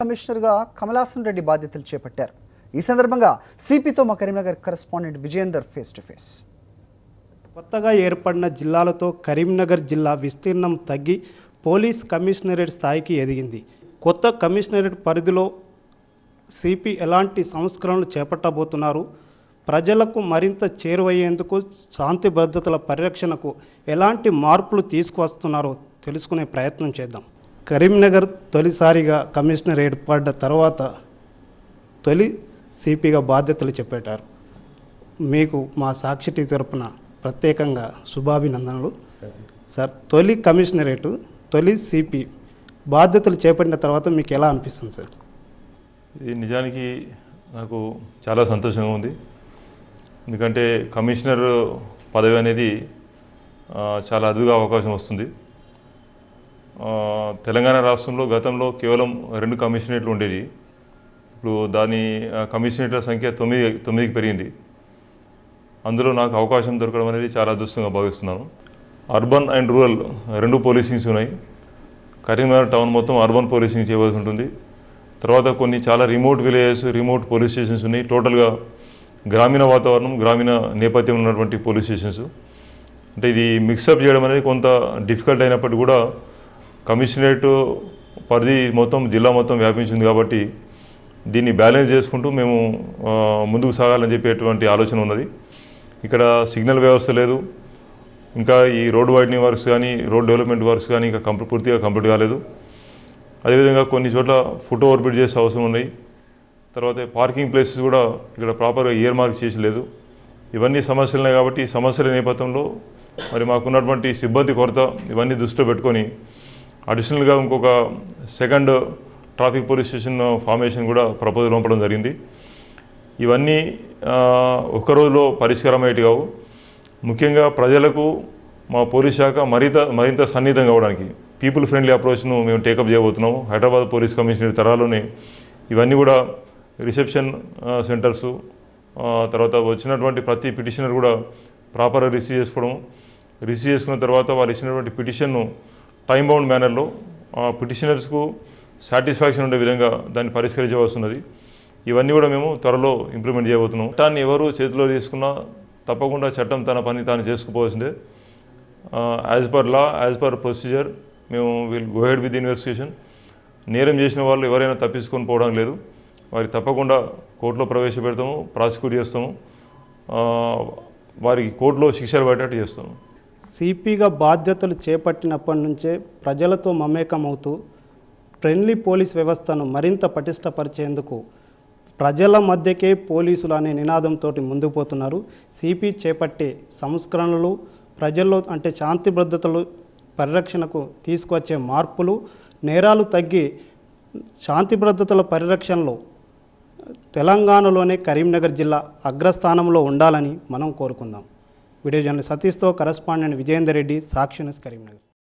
కమిషనర్గా కమలాసన్ రెడ్డి బాధ్యతలు చేపట్టారు. ఈ సందర్భంగా సిపితో మా Karimnagar correspondent Vijayender face to face. కొత్తగా ఏర్పడిన జిల్లాలతో కరీంనగర్ జిల్లా విస్తీర్ణం తగ్గి పోలీస్ కమిషనరేట్ స్థాయికి ఎదిగింది. కొత్త కమిషనరేట్ పరిధిలో సిపి ఎలాంటి సంస్కరణలు చేపట్టబోతున్నారు, ప్రజలకు మరింత చేరువయ్యేందుకు శాంతి భద్రతల పరిరక్షణకు ఎలాంటి మార్పులు తీసుకువస్తున్నారో తెలుసుకునే ప్రయత్నం చేద్దాం. కరీంనగర్ తొలిసారిగా కమిషనర్ ఏర్పడ్డ తర్వాత తొలి సిపిగా బాధ్యతలు చేపట్టారు. మీకు మా సాక్షి టీవీ తరపున ప్రత్యేకంగా శుభాభినందనలు సార్. తొలి కమిషనరేటు, తొలి సిపి బాధ్యతలు చేపట్టిన తర్వాత మీకు ఎలా అనిపిస్తుంది సార్? ఇది నిజానికి నాకు చాలా సంతోషంగా ఉంది. ఎందుకంటే కమిషనర్ పదవి అనేది చాలా అరుదుగా అవకాశం వస్తుంది. తెలంగాణ రాష్ట్రంలో గతంలో కేవలం 2 కమిషనరేట్లు ఉండేవి. ఇప్పుడు దాని కమిషనరేట్ల సంఖ్య 9కి పెరిగింది. అందులో నాకు అవకాశం దొరకడం అనేది చాలా అదృష్టంగా భావిస్తున్నాను. అర్బన్ అండ్ రూరల్ 2 పోలీసింగ్స్ ఉన్నాయి. కరీంనగర్ టౌన్ మొత్తం అర్బన్ పోలీసింగ్ చేయవలసి ఉంటుంది. తర్వాత కొన్ని చాలా remote villages, remote police stations ఉన్నాయి. టోటల్గా గ్రామీణ వాతావరణం, గ్రామీణ నేపథ్యం ఉన్నటువంటి పోలీస్ స్టేషన్స్. అంటే ఇది మిక్సప్ చేయడం అనేది కొంత డిఫికల్ట్ అయినప్పటికీ కూడా కమిషనరేట్ పరిధి మొత్తం జిల్లా మొత్తం వ్యాపించింది కాబట్టి దీన్ని బ్యాలెన్స్ చేసుకుంటూ మేము ముందుకు సాగాలని చెప్పేటువంటి ఆలోచన ఉన్నది. ఇక్కడ సిగ్నల్ వ్యవస్థ లేదు, ఇంకా ఈ రోడ్ వైడనింగ్ వర్క్స్ కానీ, రోడ్ డెవలప్మెంట్ వర్క్స్ కానీ ఇంకా పూర్తిగా కంప్లీట్ కాలేదు. అదేవిధంగా కొన్ని చోట్ల ఫుట్ ఓవర్ బ్రిడ్జెస్ అవసరం ఉన్నాయి. తర్వాత పార్కింగ్ ప్లేసెస్ కూడా ఇక్కడ ప్రాపర్గా ఇయర్ మార్క్ చేసి లేదు. ఇవన్నీ సమస్యలున్నాయి కాబట్టి ఈ సమస్యల నేపథ్యంలో మరి మాకున్నటువంటి సిబ్బంది కొరత ఇవన్నీ దృష్టిలో పెట్టుకొని అడిషనల్గా ఇంకొక 2nd traffic police station formation కూడా ప్రపోజల్ పంపడం జరిగింది. ఇవన్నీ ఒక్క రోజులో పరిష్కారమయ్యేటి కావు. ముఖ్యంగా ప్రజలకు మా పోలీస్ శాఖ మరింత సన్నిహితం కావడానికి పీపుల్ ఫ్రెండ్లీ అప్రోచ్ను మేము టేకప్ చేయబోతున్నాము. హైదరాబాద్ పోలీస్ కమిషనర్ తరాలోనే ఇవన్నీ కూడా రిసెప్షన్ సెంటర్సు, తర్వాత వచ్చినటువంటి ప్రతి పిటిషనర్ కూడా ప్రాపర్గా రిసీవ్ చేసుకున్న తర్వాత వారు ఇచ్చినటువంటి పిటిషన్ను టైం బౌండ్ మేనర్లో పిటిషనర్స్కు సాటిస్ఫాక్షన్ ఉండే విధంగా దాన్ని పరిష్కరించవలసి ఉన్నది. ఇవన్నీ కూడా మేము త్వరలో ఇంప్లిమెంట్ చేయబోతున్నాం. చట్టాన్ని ఎవరు చేతిలో తీసుకున్నా తప్పకుండా చట్టం తన పని తాను చేసుకుపోవాల్సిందే. As per law, as per procedure మేము will go ahead with investigation. నేరం చేసిన వాళ్ళు ఎవరైనా తప్పించుకొని పోవడం లేదు. వారికి తప్పకుండా కోర్టులో ప్రవేశపెడతాము, ప్రాసిక్యూట్ చేస్తాము, వారికి కోర్టులో శిక్షలు పడేటట్టు చేస్తాము. సిపిగా బాధ్యతలు చేపట్టినప్పటి నుంచే ప్రజలతో మమేకమవుతూ ఫ్రెండ్లీ పోలీస్ వ్యవస్థను మరింత పటిష్టపరిచేందుకు ప్రజల మధ్యకే పోలీసులు అనే నినాదంతో ముందుకు పోతున్నారు. సిపి చేపట్టే సంస్కరణలు ప్రజల్లో అంటే శాంతి భద్రతలు పరిరక్షణకు తీసుకొచ్చే మార్పులు, నేరాలు తగ్గి శాంతి భద్రతల పరిరక్షణలో తెలంగాణలోనే కరీంనగర్ జిల్లా అగ్రస్థానంలో ఉండాలని మనం కోరుకుందాం. వీడియో జర్నలిస్ట్ సతీష్తో కరెస్పాండెంట్ విజయేందర్ రెడ్డి, సాక్షి న్యూస్, కరీంనగర్.